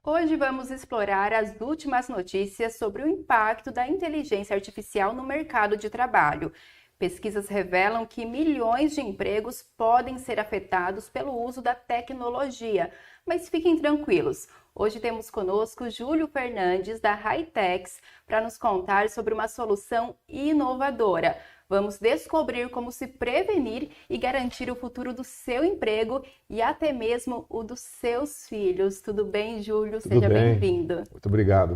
Hoje vamos explorar as últimas notícias sobre o impacto da inteligência artificial no mercado de trabalho. Pesquisas revelam que milhões de empregos podem ser afetados pelo uso da tecnologia, mas fiquem tranquilos. Hoje temos conosco Júlio Fernandes, da Hightex, para nos contar sobre uma solução inovadora. Vamos descobrir como se prevenir e garantir o futuro do seu emprego e até mesmo o dos seus filhos. Tudo bem, Júlio? Tudo Seja bem. bem-vindo. Muito obrigado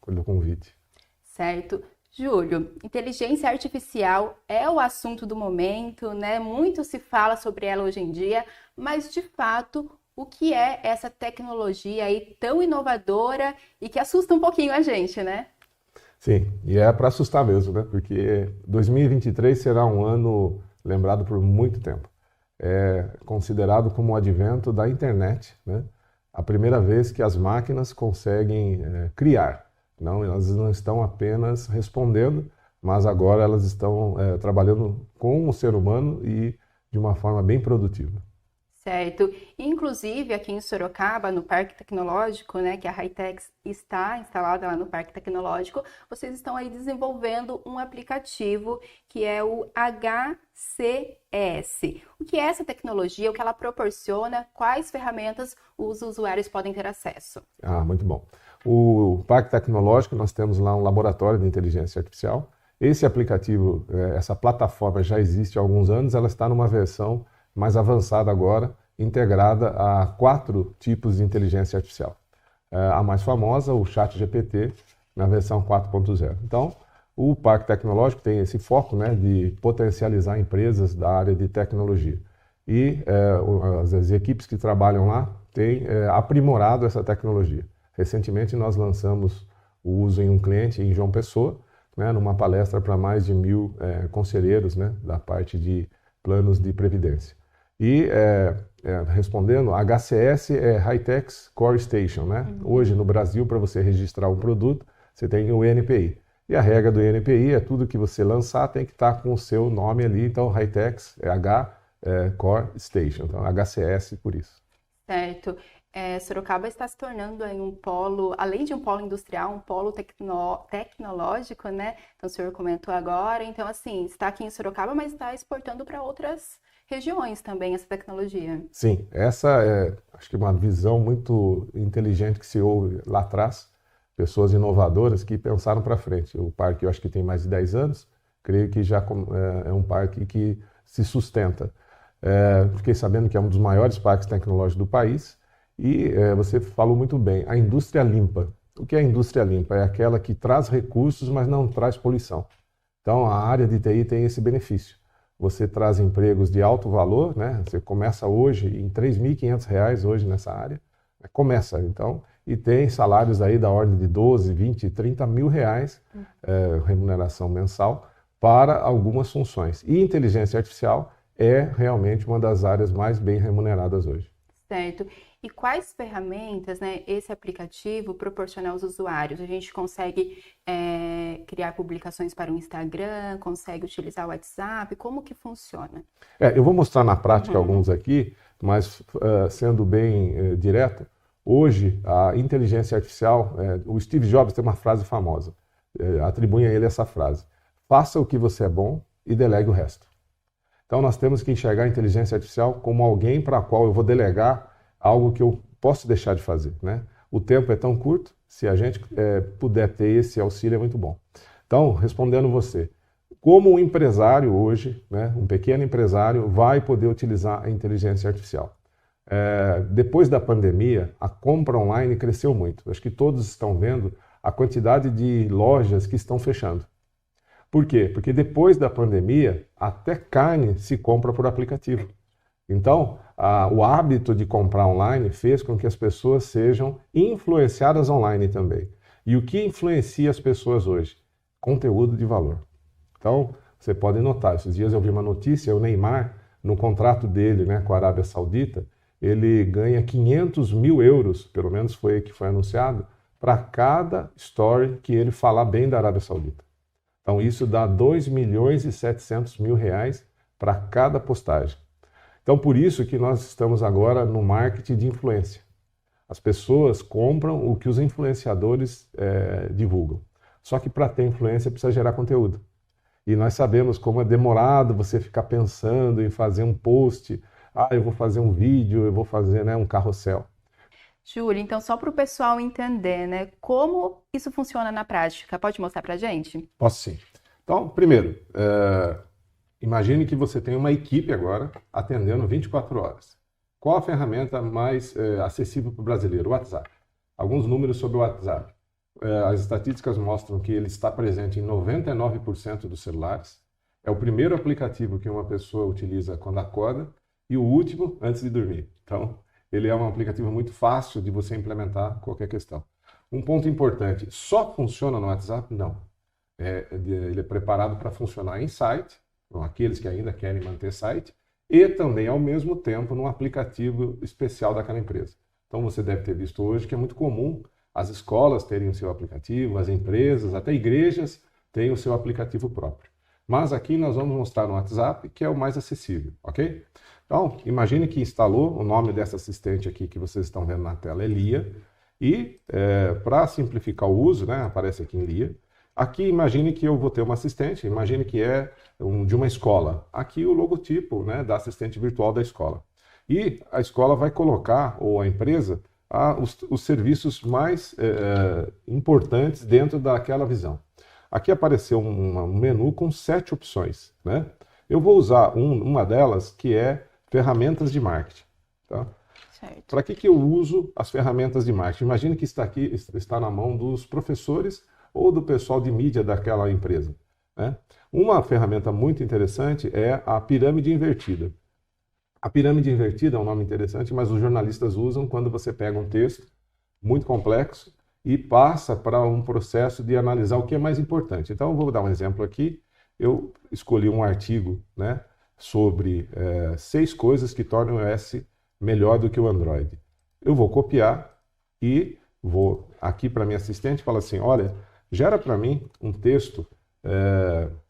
pelo convite. Certo. Júlio, inteligência artificial é o assunto do momento, né? Muito se fala sobre ela hoje em dia, mas de fato, o que é essa tecnologia aí tão inovadora e que assusta um pouquinho a gente, né? Sim, e é para assustar mesmo, né? Porque 2023 será um ano lembrado por muito tempo. É considerado como o advento da internet, né? A primeira vez que as máquinas conseguem criar. Não, elas não estão apenas respondendo, mas agora elas estão trabalhando com o ser humano e de uma forma bem produtiva. Certo. Inclusive, aqui em Sorocaba, no Parque Tecnológico, né, que a Hightex está instalada lá no Parque Tecnológico, vocês estão aí desenvolvendo um aplicativo que é o HCS. O que é essa tecnologia? O que ela proporciona? Quais ferramentas os usuários podem ter acesso? Muito bom. O Parque Tecnológico, nós temos lá um laboratório de inteligência artificial. Esse aplicativo, essa plataforma já existe há alguns anos, ela está numa versão mais avançada agora, integrada a 4 tipos de inteligência artificial. A mais famosa, o ChatGPT, na versão 4.0. Então, o Parque Tecnológico tem esse foco, né, de potencializar empresas da área de tecnologia. E as equipes que trabalham lá têm aprimorado essa tecnologia. Recentemente, nós lançamos o uso em um cliente em João Pessoa, né, numa palestra para mais de 1.000 conselheiros, né, da parte de planos de previdência. E respondendo, a HCS é Hightex Core Station, né? Hoje no Brasil, para você registrar um produto, você tem o INPI. E a regra do INPI é tudo que você lançar tem que estar com o seu nome ali. Então, Hightex é Core Station, então HCS por isso. Certo. Sorocaba está se tornando aí um polo, além de um polo industrial, um polo tecnológico, né? Então, o senhor comentou agora. Então, assim, está aqui em Sorocaba, mas está exportando para outras regiões também essa tecnologia. Sim, essa é, acho que uma visão muito inteligente que se houve lá atrás. Pessoas inovadoras que pensaram para frente. O parque, eu acho que tem mais de 10 anos, creio que já é um parque que se sustenta. Fiquei sabendo que é um dos maiores parques tecnológicos do país. E você falou muito bem, a indústria limpa. O que é a indústria limpa? É aquela que traz recursos, mas não traz poluição. Então, a área de TI tem esse benefício. Você traz empregos de alto valor, né? Você começa hoje em R$ 3.500 hoje nessa área. Começa, então, e tem salários aí da ordem de 12, 20, 30 mil reais, remuneração mensal, para algumas funções. E inteligência artificial é realmente uma das áreas mais bem remuneradas hoje. Certo. E quais ferramentas, né, esse aplicativo proporciona aos usuários? A gente consegue criar publicações para o Instagram, consegue utilizar o WhatsApp? Como que funciona? Eu vou mostrar na prática alguns aqui, mas sendo bem direto, hoje a inteligência artificial, o Steve Jobs tem uma frase famosa, atribuem a ele essa frase: faça o que você é bom e delegue o resto. Então nós temos que enxergar a inteligência artificial como alguém para a qual eu vou delegar algo que eu posso deixar de fazer, né? O tempo é tão curto, se a gente puder ter esse auxílio é muito bom. Então, respondendo você, como um empresário hoje, né, um pequeno empresário, vai poder utilizar a inteligência artificial? Depois da pandemia, a compra online cresceu muito. Acho que todos estão vendo a quantidade de lojas que estão fechando. Por quê? Porque depois da pandemia, até carne se compra por aplicativo. Então, o hábito de comprar online fez com que as pessoas sejam influenciadas online também. E o que influencia as pessoas hoje? Conteúdo de valor. Então, você pode notar, esses dias eu vi uma notícia, o Neymar, no contrato dele, né, com a Arábia Saudita, ele ganha 500 mil euros, pelo menos foi o que foi anunciado, para cada story que ele falar bem da Arábia Saudita. Então, isso dá 2.700.000 reais para cada postagem. Então, por isso que nós estamos agora no marketing de influência. As pessoas compram o que os influenciadores divulgam. Só que para ter influência precisa gerar conteúdo. E nós sabemos como é demorado você ficar pensando em fazer um post, eu vou fazer um vídeo, eu vou fazer, né, um carrossel. Júlio, então só para o pessoal entender, né, como isso funciona na prática, pode mostrar para a gente? Posso sim. Então, primeiro, imagine que você tem uma equipe agora atendendo 24 horas. Qual a ferramenta mais acessível para o brasileiro? O WhatsApp. Alguns números sobre o WhatsApp. As estatísticas mostram que ele está presente em 99% dos celulares. É o primeiro aplicativo que uma pessoa utiliza quando acorda e o último antes de dormir. Então, ele é um aplicativo muito fácil de você implementar qualquer questão. Um ponto importante, só funciona no WhatsApp? Não. Ele é preparado para funcionar em site, então, aqueles que ainda querem manter site, e também, ao mesmo tempo, num aplicativo especial daquela empresa. Então, você deve ter visto hoje que é muito comum as escolas terem o seu aplicativo, as empresas, até igrejas têm o seu aplicativo próprio. Mas aqui nós vamos mostrar no WhatsApp, que é o mais acessível, ok? Então, imagine que instalou, o nome dessa assistente aqui que vocês estão vendo na tela é Lia, e para simplificar o uso, né, aparece aqui em Lia. Aqui imagine que eu vou ter uma assistente, imagine que é de uma escola. Aqui o logotipo, né, da assistente virtual da escola. E a escola vai colocar, ou a empresa, os serviços mais importantes dentro daquela visão. Aqui apareceu um menu com 7 opções, né? Eu vou usar uma delas, que é ferramentas de marketing. Tá? Para que eu uso as ferramentas de marketing? Imagine que está na mão dos professores ou do pessoal de mídia daquela empresa, né? Uma ferramenta muito interessante é a pirâmide invertida. A pirâmide invertida é um nome interessante, mas os jornalistas usam quando você pega um texto muito complexo e passa para um processo de analisar o que é mais importante. Então, eu vou dar um exemplo aqui. Eu escolhi um artigo, né, sobre 6 coisas que tornam o iOS melhor do que o Android. Eu vou copiar e vou aqui para minha assistente e falar assim, olha, gera para mim um texto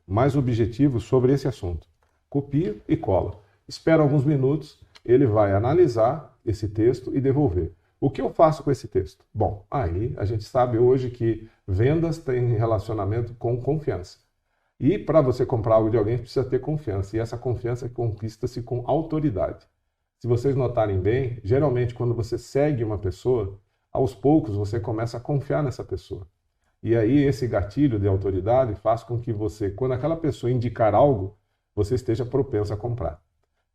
mais objetivo sobre esse assunto. Copio e colo. Espera alguns minutos, ele vai analisar esse texto e devolver. O que eu faço com esse texto? Bom, aí a gente sabe hoje que vendas têm relacionamento com confiança. E para você comprar algo de alguém, precisa ter confiança. E essa confiança conquista-se com autoridade. Se vocês notarem bem, geralmente quando você segue uma pessoa, aos poucos você começa a confiar nessa pessoa. E aí esse gatilho de autoridade faz com que você, quando aquela pessoa indicar algo, você esteja propenso a comprar.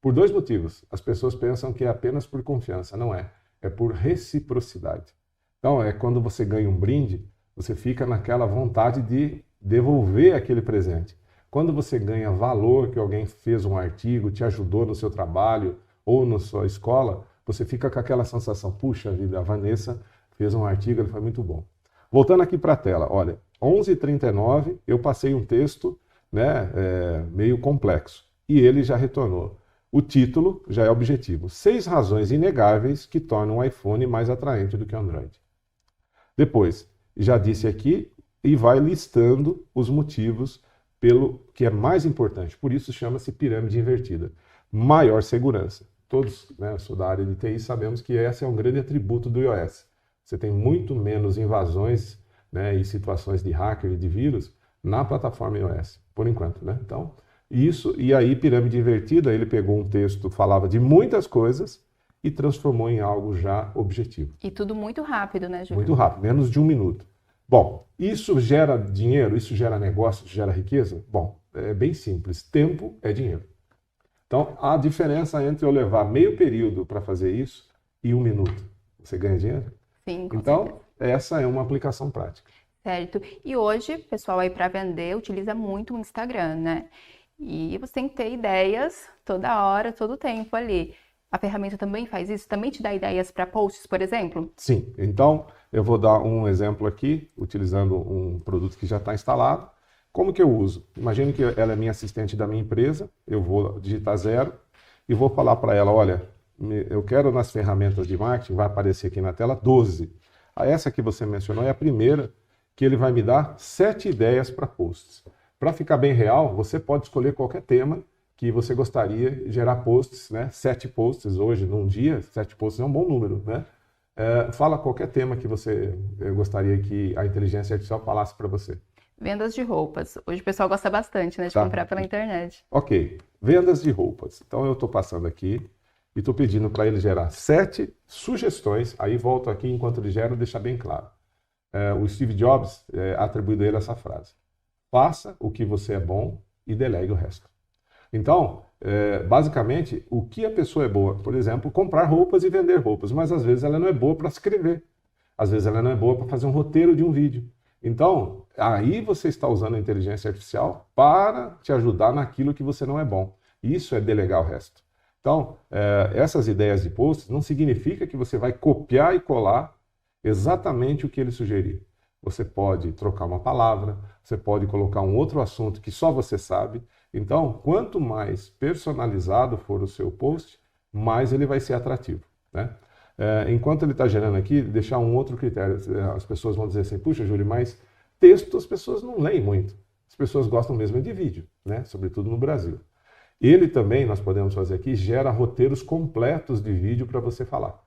Por 2 motivos. As pessoas pensam que é apenas por confiança. Não é. É por reciprocidade. Então, quando você ganha um brinde, você fica naquela vontade de devolver aquele presente. Quando você ganha valor, que alguém fez um artigo, te ajudou no seu trabalho ou na sua escola, você fica com aquela sensação, puxa vida, a Vanessa fez um artigo, ele foi muito bom. Voltando aqui para a tela, olha, 11h39 eu passei um texto, né, meio complexo e ele já retornou. O título já é objetivo. 6 razões inegáveis que tornam o iPhone mais atraente do que o Android. Depois, já disse aqui e vai listando os motivos pelo que é mais importante. Por isso chama-se pirâmide invertida. Maior segurança. Todos, né, sou da área de TI, sabemos que esse é um grande atributo do iOS. Você tem muito menos invasões, né, e situações de hacker e de vírus na plataforma iOS, por enquanto, né? Então, isso, e aí pirâmide invertida, ele pegou um texto, falava de muitas coisas e transformou em algo já objetivo. E tudo muito rápido, né, Júlio? Muito rápido, menos de 1 minuto. Bom, isso gera dinheiro, isso gera negócio, isso gera riqueza? Bom, é bem simples, tempo é dinheiro. Então, a diferença entre eu levar meio período para fazer isso e 1 minuto, você ganha dinheiro? Sim, com Então, certeza. Essa é uma aplicação prática. Certo. E hoje, o pessoal aí para vender utiliza muito o Instagram, né? E você tem que ter ideias toda hora, todo tempo ali. A ferramenta também faz isso? Também te dá ideias para posts, por exemplo? Sim. Então, eu vou dar um exemplo aqui, utilizando um produto que já está instalado. Como que eu uso? Imagine que ela é minha assistente da minha empresa, eu vou digitar 0 e vou falar para ela, olha, eu quero nas ferramentas de marketing, vai aparecer aqui na tela 12. Essa que você mencionou é a primeira, que ele vai me dar 7 ideias para posts. Para ficar bem real, você pode escolher qualquer tema que você gostaria de gerar posts, né? 7 posts hoje num dia, 7 posts é um bom número, né? Fala qualquer tema que você gostaria que a inteligência artificial falasse para você. Vendas de roupas. Hoje o pessoal gosta bastante, né, de Tá? comprar pela internet. Ok, vendas de roupas. Então eu estou passando aqui e estou pedindo para ele gerar 7 sugestões. Aí volto aqui enquanto ele gera, deixar bem claro. O Steve Jobs atribuiu a ele essa frase: faça o que você é bom e delegue o resto. Então, basicamente, o que a pessoa é boa, por exemplo, comprar roupas e vender roupas, mas às vezes ela não é boa para escrever, às vezes ela não é boa para fazer um roteiro de um vídeo. Então, aí você está usando a inteligência artificial para te ajudar naquilo que você não é bom. Isso é delegar o resto. Então, essas ideias de posts não significa que você vai copiar e colar exatamente o que ele sugerir. Você pode trocar uma palavra, você pode colocar um outro assunto que só você sabe. Então, quanto mais personalizado for o seu post, mais ele vai ser atrativo, né? Enquanto ele está gerando aqui, deixar um outro critério. As pessoas vão dizer assim: puxa, Júlio, mas texto as pessoas não leem muito. As pessoas gostam mesmo de vídeo, né? Sobretudo no Brasil. Ele também, nós podemos fazer aqui, gera roteiros completos de vídeo para você falar.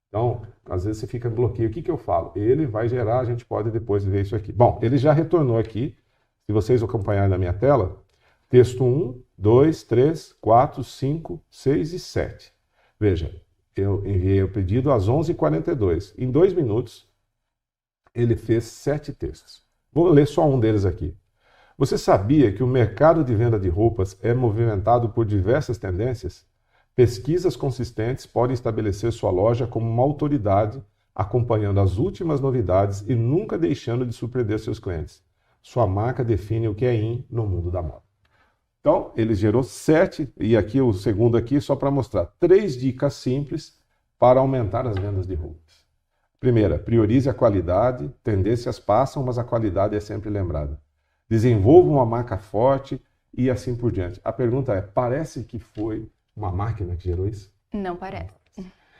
Então, às vezes você fica em bloqueio. O que eu falo? Ele vai gerar, a gente pode depois ver isso aqui. Bom, ele já retornou aqui. Se vocês acompanharem na minha tela, texto 1, 2, 3, 4, 5, 6 e 7. Veja, eu enviei o pedido às 11h42. Em 2 minutos, ele fez 7 textos. Vou ler só um deles aqui. Você sabia que o mercado de venda de roupas é movimentado por diversas tendências? Pesquisas consistentes podem estabelecer sua loja como uma autoridade, acompanhando as últimas novidades e nunca deixando de surpreender seus clientes. Sua marca define o que é in no mundo da moda. Então, ele gerou 7, e aqui o segundo aqui, só para mostrar 3 dicas simples para aumentar as vendas de roupas. Primeira, priorize a qualidade. Tendências passam, mas a qualidade é sempre lembrada. Desenvolva uma marca forte e assim por diante. A pergunta é: parece que foi uma máquina que gerou isso? Não parece.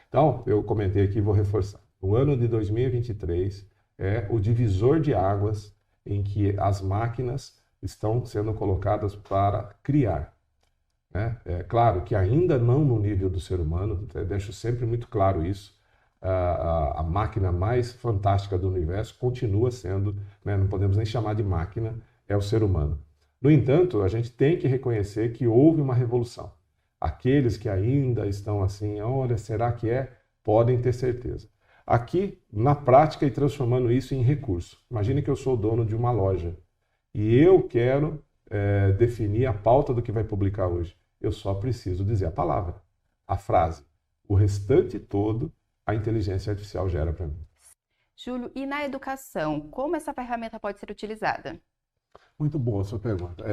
Então, eu comentei aqui e vou reforçar. O ano de 2023 é o divisor de águas em que as máquinas estão sendo colocadas para criar, né? É claro que ainda não no nível do ser humano, deixo sempre muito claro isso. A máquina mais fantástica do universo continua sendo, né, não podemos nem chamar de máquina, é o ser humano. No entanto, a gente tem que reconhecer que houve uma revolução. Aqueles que ainda estão assim, olha, será que é? Podem ter certeza. Aqui, na prática, e transformando isso em recurso. Imagine que eu sou o dono de uma loja e eu quero definir a pauta do que vai publicar hoje. Eu só preciso dizer a palavra, a frase. O restante todo, a inteligência artificial gera para mim. Júlio, e na educação, como essa ferramenta pode ser utilizada? Muito boa a sua pergunta.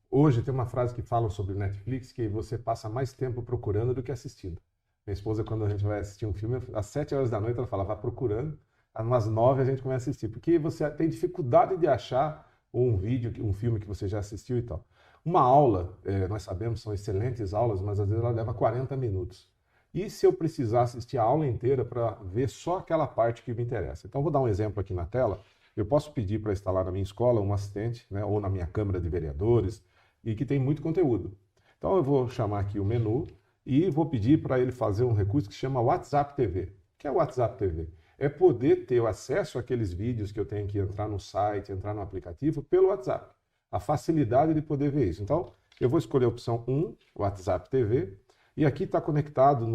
Hoje tem uma frase que fala sobre Netflix que você passa mais tempo procurando do que assistindo. Minha esposa, quando a gente vai assistir um filme, às 7 horas da noite ela fala, vá procurando, às 9 a gente começa a assistir, porque você tem dificuldade de achar um vídeo, um filme que você já assistiu e tal. Uma aula, nós sabemos, são excelentes aulas, mas às vezes ela leva 40 minutos. E se eu precisar assistir a aula inteira para ver só aquela parte que me interessa? Então, vou dar um exemplo aqui na tela. Eu posso pedir para instalar na minha escola um assistente, né, ou na minha Câmara de Vereadores, e que tem muito conteúdo. Então, eu vou chamar aqui o menu e vou pedir para ele fazer um recurso que chama WhatsApp TV. O que é o WhatsApp TV? É poder ter o acesso àqueles vídeos que eu tenho que entrar no site, entrar no aplicativo, pelo WhatsApp. A facilidade de poder ver isso. Então, eu vou escolher a opção 1, WhatsApp TV, e aqui está conectado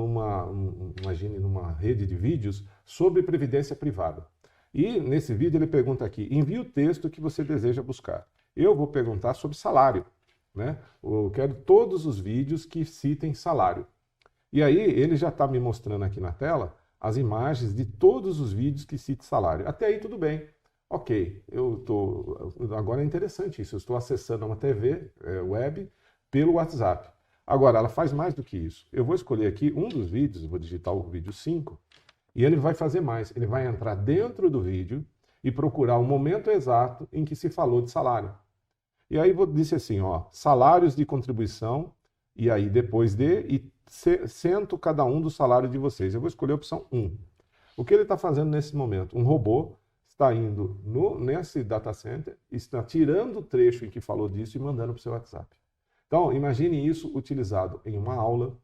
imagine, numa rede de vídeos sobre previdência privada. E nesse vídeo ele pergunta aqui, envie o texto que você deseja buscar. Eu vou perguntar sobre salário, né? Eu quero todos os vídeos que citem salário. E aí ele já está me mostrando aqui na tela as imagens de todos os vídeos que citem salário. Até aí tudo bem. Ok, agora é interessante isso, eu estou acessando uma TV web pelo WhatsApp. Agora, ela faz mais do que isso. Eu vou escolher aqui um dos vídeos, vou digitar o vídeo 5, e ele vai fazer mais. Ele vai entrar dentro do vídeo e procurar o momento exato em que se falou de salário. E aí disse assim, ó, salários de contribuição, e aí depois e cento cada um do salário de vocês. Eu vou escolher a opção 1. O que ele está fazendo nesse momento? Um robô está indo nesse data center, está tirando o trecho em que falou disso e mandando para o seu WhatsApp. Então, imagine isso utilizado em uma aula,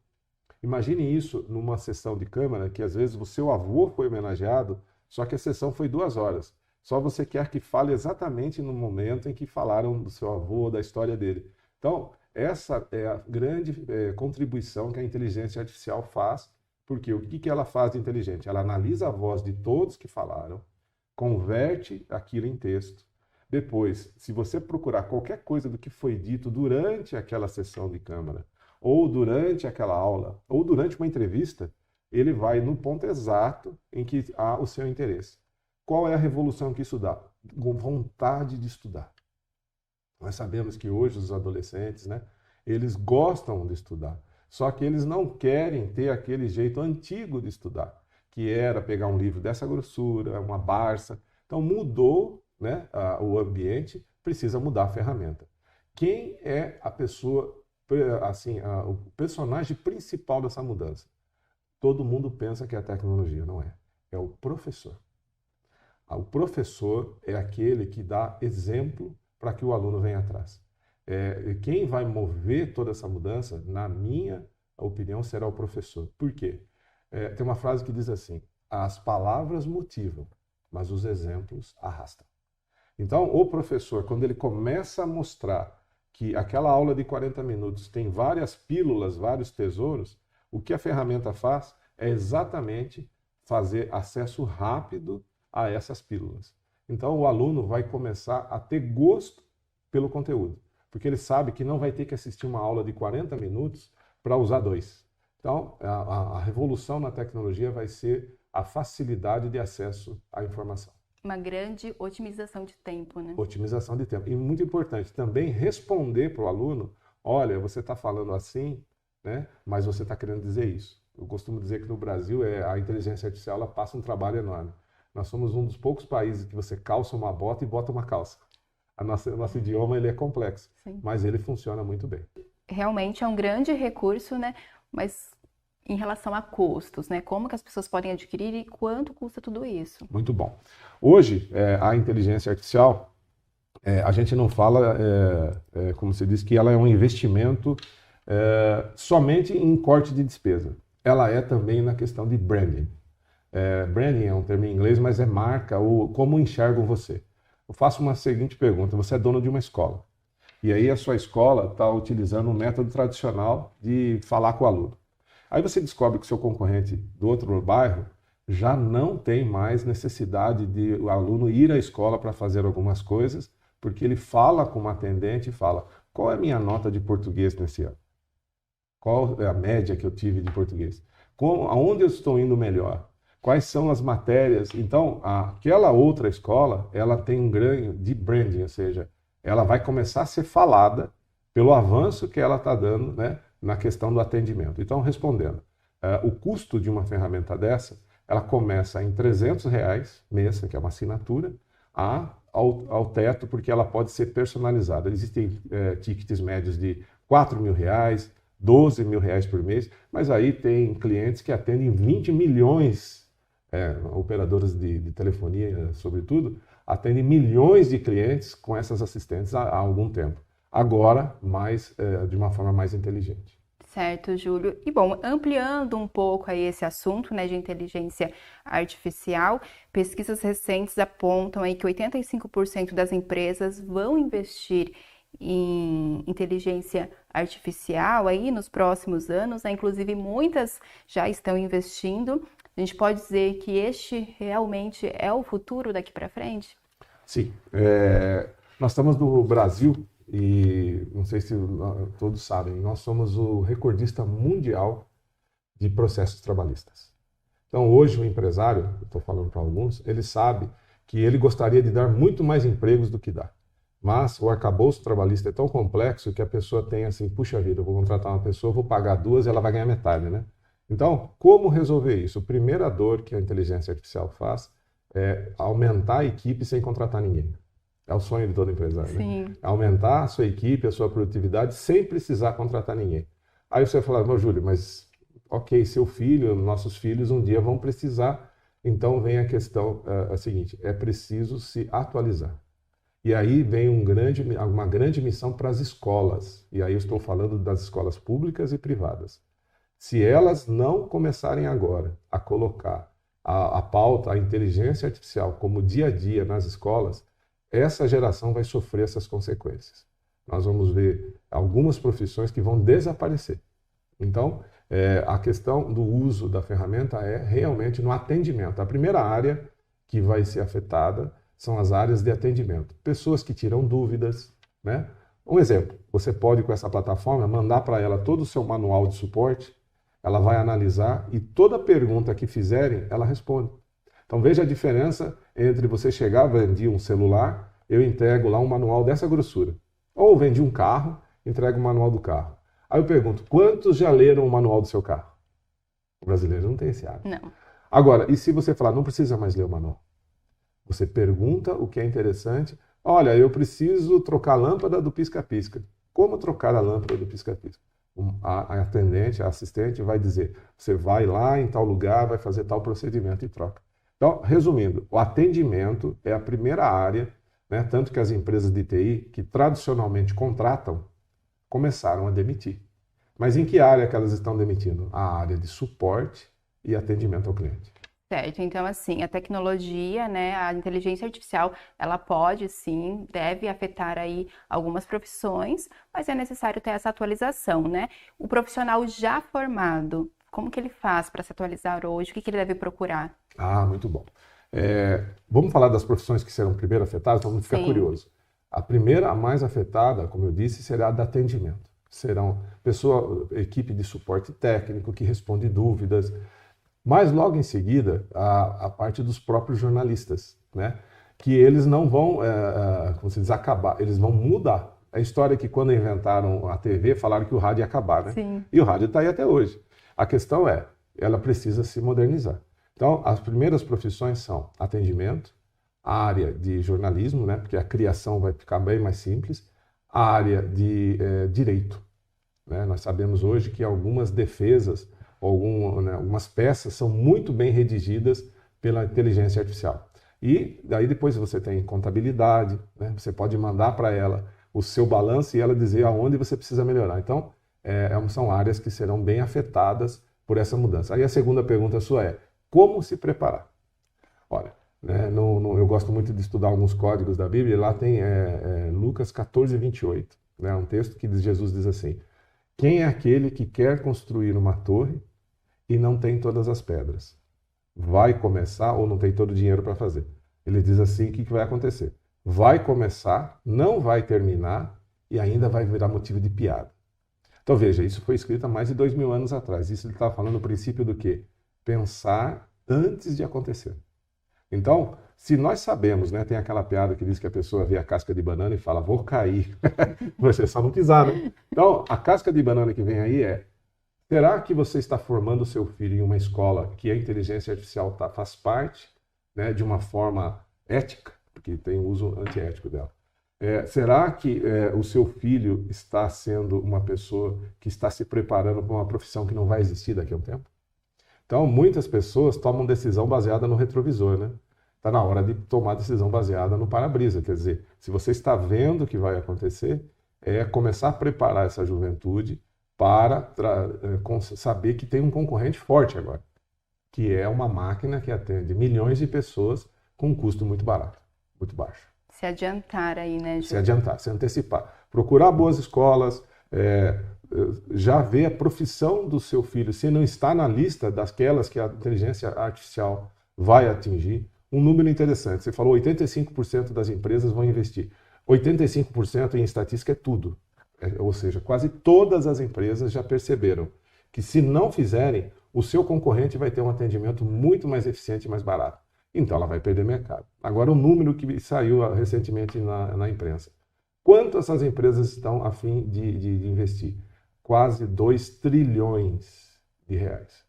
Imagine isso numa sessão de câmara que às vezes o seu avô foi homenageado, só que a sessão foi 2 horas. Só você quer que fale exatamente no momento em que falaram do seu avô, da história dele. Então, essa é a grande contribuição que a inteligência artificial faz, porque o que ela faz de inteligente? Ela analisa a voz de todos que falaram, converte aquilo em texto. Depois, se você procurar qualquer coisa do que foi dito durante aquela sessão de câmara, ou durante aquela aula, ou durante uma entrevista, ele vai no ponto exato em que há o seu interesse. Qual é a revolução que isso dá? Vontade de estudar. Nós sabemos que hoje os adolescentes, né, eles gostam de estudar, só que eles não querem ter aquele jeito antigo de estudar, que era pegar um livro dessa grossura, uma Barça. Então mudou, né, o ambiente, precisa mudar a ferramenta. Quem é a pessoa, assim, o personagem principal dessa mudança? Todo mundo pensa que é a tecnologia, não é? É o professor. O professor é aquele que dá exemplo para que o aluno venha atrás. Quem vai mover toda essa mudança, na minha opinião, será o professor. Por quê? Tem uma frase que diz assim: as palavras motivam, mas os exemplos arrastam. Então, o professor, quando ele começa a mostrar que aquela aula de 40 minutos tem várias pílulas, vários tesouros, o que a ferramenta faz é exatamente fazer acesso rápido a essas pílulas. Então, o aluno vai começar a ter gosto pelo conteúdo, porque ele sabe que não vai ter que assistir uma aula de 40 minutos para usar 2. Então, a revolução na tecnologia vai ser a facilidade de acesso à informação. Uma grande otimização de tempo, né? Otimização de tempo. E muito importante, também responder para o aluno: olha, você está falando assim, né, mas você está querendo dizer isso. Eu costumo dizer que no Brasil a inteligência artificial ela passa um trabalho enorme. Nós somos um dos poucos países que você calça uma bota e bota uma calça. Nosso idioma ele é complexo, sim, mas ele funciona muito bem. Realmente é um grande recurso, né? Mas em relação a custos, né? Como que as pessoas podem adquirir e quanto custa tudo isso? Muito bom. Hoje, a inteligência artificial, a gente não fala, como se diz, que ela é um investimento somente em corte de despesa. Ela é também na questão de branding. Branding é um termo em inglês, mas é marca ou como enxergam você. Eu faço uma seguinte pergunta: você é dono de uma escola, e aí a sua escola está utilizando um método tradicional de falar com o aluno. Aí você descobre que o seu concorrente do outro bairro já não tem mais necessidade de o aluno ir à escola para fazer algumas coisas, porque ele fala com uma atendente e fala: qual é a minha nota de português nesse ano? Qual é a média que eu tive de português? Aonde eu estou indo melhor? Quais são as matérias? Então, aquela outra escola, ela tem um ganho de branding, ou seja, ela vai começar a ser falada pelo avanço que ela está dando, né, na questão do atendimento. Então, respondendo, o custo de uma ferramenta dessa, ela começa em R$300 mês, que é uma assinatura, ao teto, porque ela pode ser personalizada. Existem tickets médios de R$4.000, R$12.000 por mês, mas aí tem clientes que atendem 20 milhões, operadoras de telefonia, sobretudo, atendem milhões de clientes com essas assistentes há algum tempo. Agora, de uma forma mais inteligente. Certo, Júlio. E bom, ampliando um pouco aí esse assunto, né, de inteligência artificial, pesquisas recentes apontam aí que 85% das empresas vão investir em inteligência artificial aí nos próximos anos, né? Inclusive muitas já estão investindo. A gente pode dizer que este realmente é o futuro daqui para frente? Sim. Nós estamos no Brasil e não sei se todos sabem, nós somos o recordista mundial de processos trabalhistas. Então hoje o empresário, estou falando para alguns, ele sabe que ele gostaria de dar muito mais empregos do que dá. Mas o arcabouço trabalhista é tão complexo que a pessoa tem assim: puxa vida, eu vou contratar uma pessoa, vou pagar 2 e ela vai ganhar metade, né? Então, como resolver isso? A primeira dor que a inteligência artificial faz é aumentar a equipe sem contratar ninguém. É o sonho de todo empresário, né? Aumentar a sua equipe, a sua produtividade, sem precisar contratar ninguém. Aí você vai falar: não, Júlio, mas ok, seu filho, nossos filhos um dia vão precisar. Então vem a questão a seguinte: é preciso se atualizar. E aí vem uma grande missão para as escolas. E aí eu estou falando das escolas públicas e privadas. Se elas não começarem agora a colocar a pauta, a inteligência artificial como dia a dia nas escolas, essa geração vai sofrer essas consequências. Nós vamos ver algumas profissões que vão desaparecer. Então, a questão do uso da ferramenta é realmente no atendimento. A primeira área que vai ser afetada são as áreas de atendimento. Pessoas que tiram dúvidas, né? Um exemplo, você pode com essa plataforma mandar para ela todo o seu manual de suporte, ela vai analisar e toda pergunta que fizerem, ela responde. Então veja a diferença entre você chegar, vender um celular, eu entrego lá um manual dessa grossura. Ou vendi um carro, entrego o manual do carro. Aí eu pergunto, quantos já leram o manual do seu carro? O brasileiro não tem esse hábito. Não. Agora, e se você falar, não precisa mais ler o manual? Você pergunta o que é interessante. Olha, eu preciso trocar a lâmpada do pisca-pisca. Como trocar a lâmpada do pisca-pisca? A atendente, a assistente vai dizer, você vai lá em tal lugar, vai fazer tal procedimento e troca. Então, resumindo, o atendimento é a primeira área, né, tanto que as empresas de TI, que tradicionalmente contratam, começaram a demitir. Mas em que área que elas estão demitindo? A área de suporte e atendimento ao cliente. Certo, então assim, a tecnologia, né, a inteligência artificial, ela pode sim, deve afetar aí algumas profissões, mas é necessário ter essa atualização, né? O profissional já formado, como que ele faz para se atualizar hoje? O que ele deve procurar? Ah, muito bom. Vamos falar das profissões que serão primeiro afetadas, vamos ficar curioso. A primeira, a mais afetada, como eu disse, será a de atendimento. Serão equipe de suporte técnico que responde dúvidas, mas logo em seguida a parte dos próprios jornalistas, né? Que eles não vão, como se diz, acabar, eles vão mudar. A história é que quando inventaram a TV, falaram que o rádio ia acabar, né? Sim. E o rádio está aí até hoje. A questão é, ela precisa se modernizar. Então, as primeiras profissões são atendimento, a área de jornalismo, né? Porque a criação vai ficar bem mais simples, a área de direito, né? Nós sabemos hoje que algumas defesas, algumas peças são muito bem redigidas pela inteligência artificial. E daí depois você tem contabilidade, né? Você pode mandar para ela o seu balanço e ela dizer aonde você precisa melhorar. Então, são áreas que serão bem afetadas por essa mudança. Aí a segunda pergunta sua é, como se preparar? Olha, né, eu gosto muito de estudar alguns códigos da Bíblia, e lá tem Lucas 14, 28, né, um texto que Jesus diz assim, quem é aquele que quer construir uma torre e não tem todas as pedras? Vai começar ou não tem todo o dinheiro para fazer? Ele diz assim, o que vai acontecer? Vai começar, não vai terminar e ainda vai virar motivo de piada. Então veja, isso foi escrito há mais de 2000 anos atrás. Isso ele estava falando no princípio do quê? Pensar antes de acontecer. Então, se nós sabemos, né, tem aquela piada que diz que a pessoa vê a casca de banana e fala, vou cair. Você só não pisar, né? Então, a casca de banana que vem aí será que você está formando o seu filho em uma escola que a inteligência artificial faz parte, né, de uma forma ética, porque tem o uso antiético dela? Será que o seu filho está sendo uma pessoa que está se preparando para uma profissão que não vai existir daqui a um tempo? Então, muitas pessoas tomam decisão baseada no retrovisor, né? Está na hora de tomar decisão baseada no para-brisa. Quer dizer, se você está vendo o que vai acontecer, começar a preparar essa juventude para saber que tem um concorrente forte agora, que é uma máquina que atende milhões de pessoas com um custo muito barato, muito baixo. Se adiantar aí, né, Júlio? Se adiantar, se antecipar. Procurar boas escolas, já ver a profissão do seu filho, se não está na lista daquelas que a inteligência artificial vai atingir. Um número interessante, você falou 85% das empresas vão investir. 85% em estatística é tudo. Ou seja, quase todas as empresas já perceberam que se não fizerem, o seu concorrente vai ter um atendimento muito mais eficiente e mais barato. Então ela vai perder mercado. Agora o número que saiu recentemente na imprensa. Quanto essas empresas estão a fim de investir? Quase 2 trilhões de reais.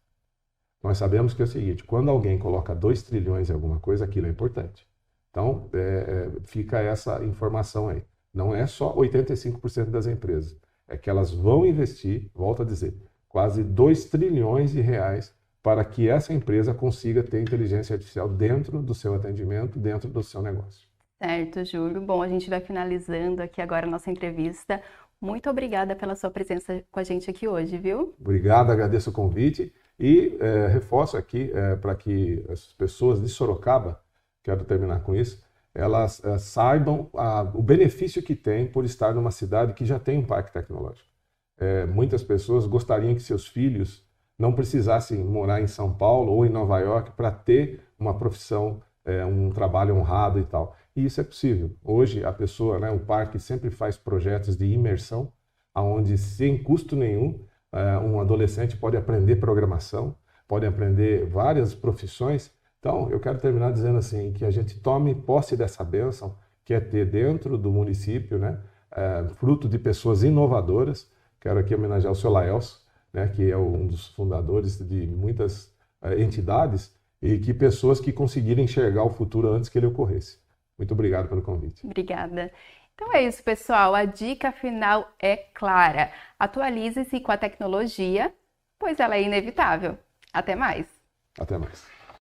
Nós sabemos que é o seguinte, quando alguém coloca 2 trilhões em alguma coisa, aquilo é importante. Então, fica essa informação aí. Não é só 85% das empresas. É que elas vão investir, volto a dizer, quase 2 trilhões de reais para que essa empresa consiga ter inteligência artificial dentro do seu atendimento, dentro do seu negócio. Certo, Júlio. Bom, a gente vai finalizando aqui agora a nossa entrevista. Muito obrigada pela sua presença com a gente aqui hoje, viu? Obrigado, agradeço o convite e reforço aqui para que as pessoas de Sorocaba, quero terminar com isso, elas saibam o benefício que tem por estar numa cidade que já tem um parque tecnológico. Muitas pessoas gostariam que seus filhos não precisassem morar em São Paulo ou em Nova York para ter uma profissão, um trabalho honrado e tal. E isso é possível. Hoje, a pessoa, o parque sempre faz projetos de imersão, onde, sem custo nenhum, um adolescente pode aprender programação, pode aprender várias profissões. Então, eu quero terminar dizendo assim, que a gente tome posse dessa bênção, que é ter dentro do município, fruto de pessoas inovadoras. Quero aqui homenagear o seu Laelso, que é um dos fundadores de muitas entidades, e que pessoas que conseguiram enxergar o futuro antes que ele ocorresse. Muito obrigado pelo convite. Obrigada. Então é isso, pessoal. A dica final é clara. Atualize-se com a tecnologia, pois ela é inevitável. Até mais. Até mais.